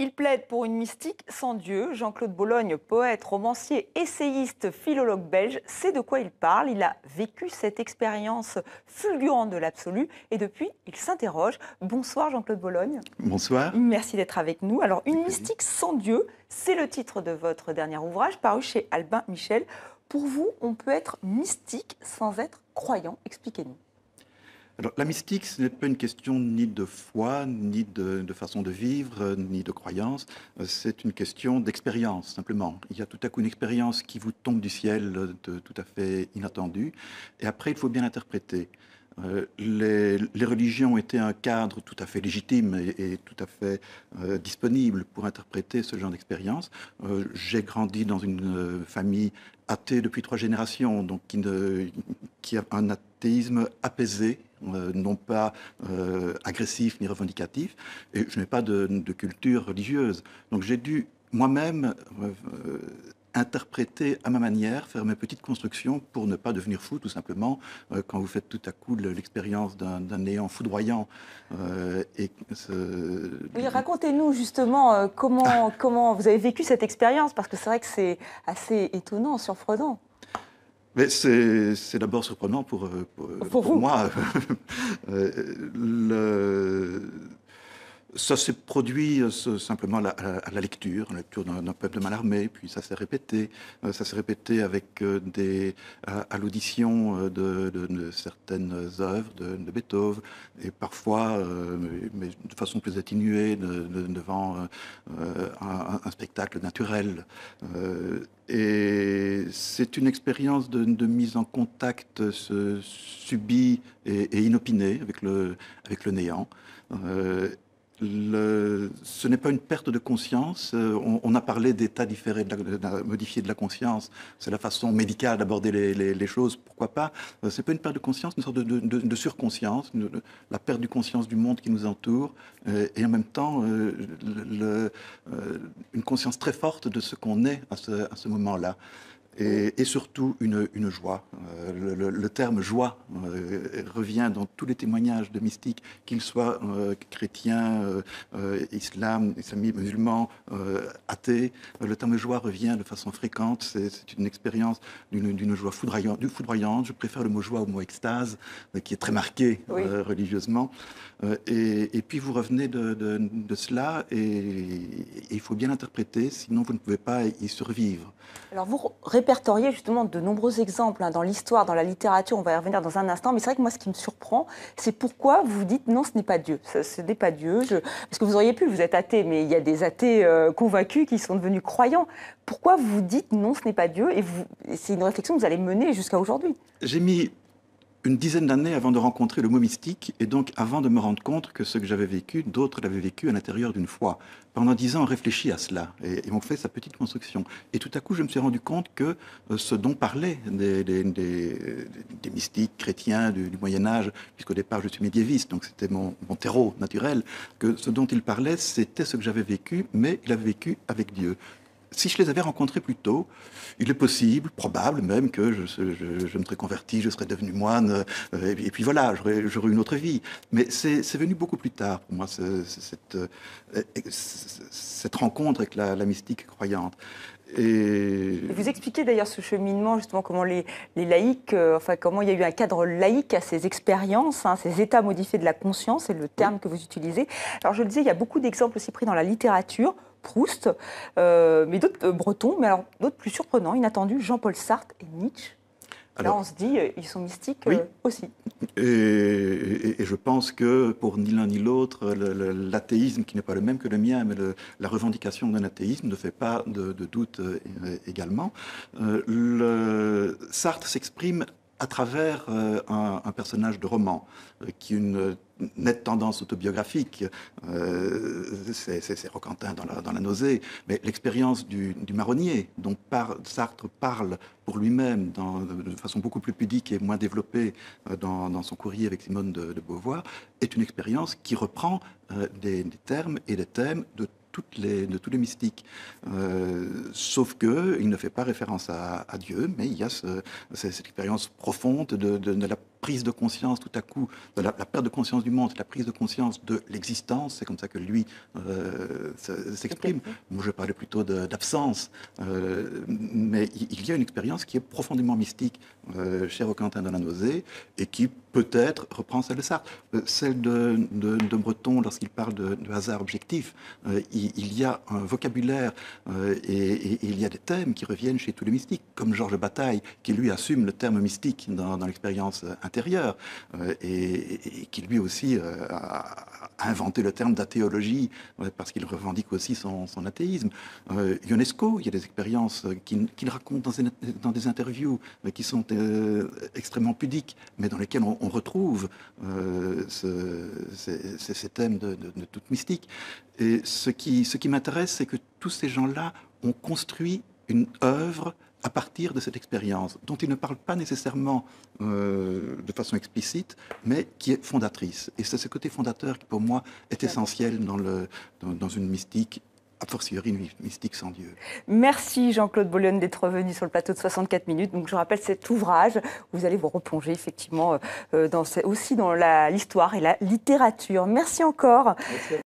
Il plaide pour une mystique sans Dieu. Jean-Claude Bologne, poète, romancier, essayiste, philologue belge, sait de quoi il parle. Il a vécu cette expérience fulgurante de l'absolu et depuis, il s'interroge. Bonsoir Jean-Claude Bologne. Bonsoir. Merci d'être avec nous. Alors, Avec Une plaisir. mystique sans Dieu, c'est le titre de votre dernier ouvrage paru chez Albin Michel. Pour vous, on peut être mystique sans être croyant. Expliquez-nous. Alors, la mystique, ce n'est pas une question ni de foi, ni de façon de vivre, ni de croyance. C'est une question d'expérience, simplement. Il y a tout à coup une expérience qui vous tombe du ciel, tout à fait inattendue. Et après, il faut bien l'interpréter. Les religions étaient un cadre tout à fait légitime et tout à fait disponible pour interpréter ce genre d'expérience. J'ai grandi dans une famille athée depuis 3 générations, donc qui a un athéisme apaisé, non pas agressif ni revendicatif, et je n'ai pas de culture religieuse. Donc j'ai dû moi-même interpréter à ma manière, faire mes petites constructions pour ne pas devenir fou, tout simplement, quand vous faites tout à coup l'expérience d'un néant foudroyant. Oui, racontez-nous justement comment vous avez vécu cette expérience, parce que c'est vrai que c'est assez étonnant, surprenant. Mais c'est d'abord surprenant Pour pour vous. moi. Le, Ça s'est produit simplement à la lecture d'un peuple de Mallarmé, puis ça s'est répété. Ça s'est répété avec à l'audition de certaines œuvres de Beethoven, et parfois, mais de façon plus atténuée, devant un spectacle naturel. Et c'est une expérience de mise en contact subie et inopinée avec le néant. Ce n'est pas une perte de conscience. On a parlé d'états différés, modifiés de la conscience. C'est la façon médicale d'aborder les choses. Pourquoi pas? C'est pas une perte de conscience, une sorte de surconscience, la perte de conscience du monde qui nous entoure, et en même temps une conscience très forte de ce qu'on est à ce moment-là. Et surtout une joie. Le terme joie revient dans tous les témoignages de mystiques, qu'ils soient chrétiens, islamistes, musulmans, athées. Le terme joie revient de façon fréquente. C'est une expérience d'une joie foudroyante. Je préfère le mot joie au mot extase, qui est très marqué Oui. religieusement. Et puis vous revenez de cela, et il faut bien l'interpréter, sinon vous ne pouvez pas y survivre. Alors vous répertoriez justement de nombreux exemples dans l'histoire, dans la littérature, on va y revenir dans un instant, mais c'est vrai que moi ce qui me surprend, c'est pourquoi vous dites non, ce n'est pas Dieu. Ce n'est pas Dieu, parce que vous auriez pu, vous êtes athée, mais il y a des athées convaincus qui sont devenus croyants. Pourquoi vous dites non, ce n'est pas Dieu, et c'est une réflexion que vous allez mener jusqu'à aujourd'hui. J'ai mis une dizaine d'années avant de rencontrer le mot mystique, et donc avant de me rendre compte que ce que j'avais vécu, d'autres l'avaient vécu à l'intérieur d'une foi. Pendant 10 ans, on réfléchit à cela, et on fait sa petite construction. Et tout à coup, je me suis rendu compte que ce dont parlaient des mystiques chrétiens du Moyen-Âge, puisqu'au départ je suis médiéviste, donc c'était mon terreau naturel, que ce dont il parlait, c'était ce que j'avais vécu, mais il avait vécu avec Dieu. Si je les avais rencontrés plus tôt, il est possible, probable même, que je me serais converti, je serais devenu moine, et puis voilà, j'aurais eu une autre vie. Mais c'est venu beaucoup plus tard pour moi, cette rencontre avec la mystique croyante. Et vous expliquez d'ailleurs ce cheminement, justement, comment les laïcs, enfin comment il y a eu un cadre laïque à ces expériences, ces états modifiés de la conscience, c'est le terme que vous utilisez. Alors je le disais, il y a beaucoup d'exemples aussi pris dans la littérature, Proust, mais d'autres Breton, mais alors d'autres plus surprenants, inattendus, Jean-Paul Sartre et Nietzsche. Là, on se dit, ils sont mystiques oui. aussi. Et je pense que pour ni l'un ni l'autre, l'athéisme, qui n'est pas le même que le mien, mais la revendication d'un athéisme ne fait pas de doute également. Sartre s'exprime à travers un personnage de roman qui a une nette tendance autobiographique. C'est Roquentin dans la nausée, mais l'expérience du marronnier dont Sartre parle pour lui-même de façon beaucoup plus pudique et moins développée dans son courrier avec Simone de Beauvoir, est une expérience qui reprend des termes et des thèmes de tous les mystiques. Sauf qu'il ne fait pas référence à Dieu, mais il y a cette expérience profonde de la prise de conscience tout à coup, de la perte de conscience du monde, la prise de conscience de l'existence, c'est comme ça que lui s'exprime. Moi, je parlais plutôt d'absence, mais il y a une expérience qui est profondément mystique chez Roquentin de la Nausée et qui peut-être reprend celle de Sartre. Celle de Breton, lorsqu'il parle de hasard objectif, il y a un vocabulaire et il y a des thèmes qui reviennent chez tous les mystiques, comme Georges Bataille, qui lui assume le terme mystique dans l'expérience intérieure et qui lui aussi a inventé le terme d'athéologie parce qu'il revendique aussi son athéisme. Ionesco, il y a des expériences qu'il raconte dans des interviews qui sont extrêmement pudiques, mais dans lesquelles on retrouve ces thèmes de toute mystique. Et ce qui m'intéresse, c'est que tous ces gens-là ont construit une œuvre à partir de cette expérience, dont ils ne parlent pas nécessairement de façon explicite, mais qui est fondatrice. Et c'est ce côté fondateur qui, pour moi, est essentiel dans une mystique, a fortiori une mystique sans Dieu. Merci Jean-Claude Bollion d'être venu sur le plateau de 64 minutes. Donc je rappelle cet ouvrage, vous allez vous replonger effectivement aussi dans l'histoire et la littérature. Merci encore. Merci.